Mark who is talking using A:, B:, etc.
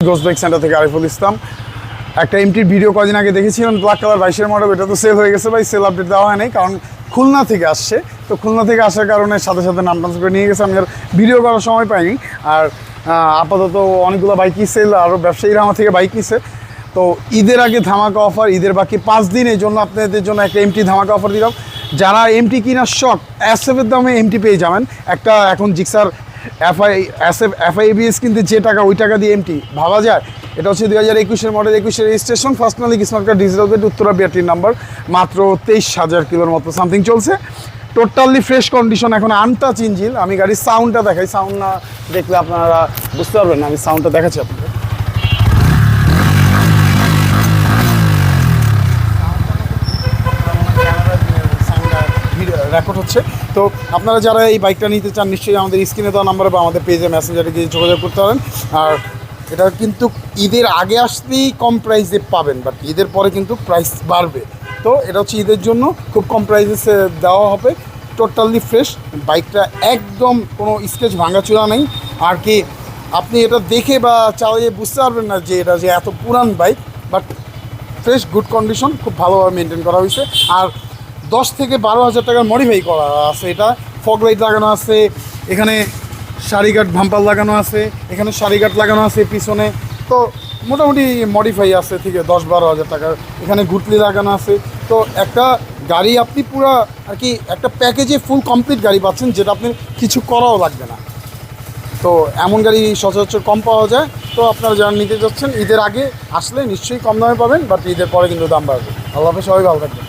A: Ghost bike centre থেকে আরিফুল ইসলাম। একটা এমটির video কদিন আগে দেখেছিলাম, ব্ল্যাক কালার 22-এর মডেল, এটা তো সেল হয়ে গেছে ভাই, সেল আপডেট দেওয়া হয় নাই কারণ খুলনা থেকে আসছে। তো খুলনা থেকে আসার কারণে সাথে সাথে নাম ট্রান্সফার করে নিয়ে গেছে, আমি আর ভিডিও করার সময় পাইনি। আর আপাতত অনেকগুলো বাইকই সেল, আরও ব্যবসায়ীরা আমার থেকে বাইক নিছে। তো ঈদের আগে ধামাকা অফার, ঈদের বাকি 5 দিন, এই জন্য আপনাদের জন্য একটা এমটি ধামাকা অফার দিলাম। যারা এমটি কেনার শখ, এসএফের দামে এমটি পেয়ে যাবেন। একটা এখন জিক্সার এফআই এবিএস কিনতে যে টাকা, ওই টাকা দিয়ে এমটি ভাবা যায়। এটা হচ্ছে 2021-এর মডেল, 21-এর রেজিস্ট্রেশন, ফার্স্ট মালিক smart card, digital plate, Uttara বিআরটির নাম্বার, মাত্র 23,000 কিলোর মতো সামথিং চলছে। টোটালি ফ্রেশ কন্ডিশন, এখন আনটাচ ইঞ্জিন। আমি গাড়ির সাউন্ডটা দেখাই, সাউন্ড না দেখলে আপনারা বুঝতে পারবেন না, আমি সাউন্ডটা দেখাচ্ছি আপনাদের। রেকর্ড হচ্ছে। তো আপনারা যারা এই বাইকটা নিতে চান, নিশ্চয়ই আমাদের স্ক্রিনে দেওয়া নাম্বারে বা আমাদের পেজে মেসেঞ্জারে গিয়ে যোগাযোগ করতে পারেন। আর এটা কিন্তু ঈদের আগে আসলেই কম প্রাইসে পাবেন, বাট ঈদের পরে কিন্তু প্রাইস বাড়বে। তো এটা হচ্ছে ঈদের জন্য খুব কম প্রাইসে দেওয়া হবে। টোটালি ফ্রেশ বাইকটা, একদম কোনো স্কেচ ভাঙাচোরা নেই। আর কি আপনি এটা দেখে বা চালিয়ে বুঝতে পারবেন না যে এটা যে এত পুরান bike, but fresh good condition, খুব ভালোভাবে মেনটেন করা হয়েছে। আর 10 থেকে 12,000 টাকার মডিফাই করা আছে। এটা ফগ লাইট লাগানো আছে, এখানে সারিগার্ড ভাম্পার লাগানো আছে, এখানে সারিগার্ড লাগানো আছে পিছনে। তো মোটামুটি মডিফাই আছে থেকে 10-12,000 টাকার। এখানে গুটলি লাগানো আছে। তো একটা গাড়ি আপনি পুরো আর কি একটা প্যাকেজে ফুল কমপ্লিট গাড়ি পাচ্ছেন, যেটা আপনি কিছু করাও লাগবে না। তো এমন গাড়ি সচরাচর কম পাওয়া যায়। তো আপনারা যারা নিতে যাচ্ছেন, ঈদের আগে আসলে নিশ্চয়ই কম দামে পাবেন, বাট ঈদের পরে কিন্তু দাম বাড়বে। আল্লাহ হাফেজ, সবাই ভালো থাকবেন।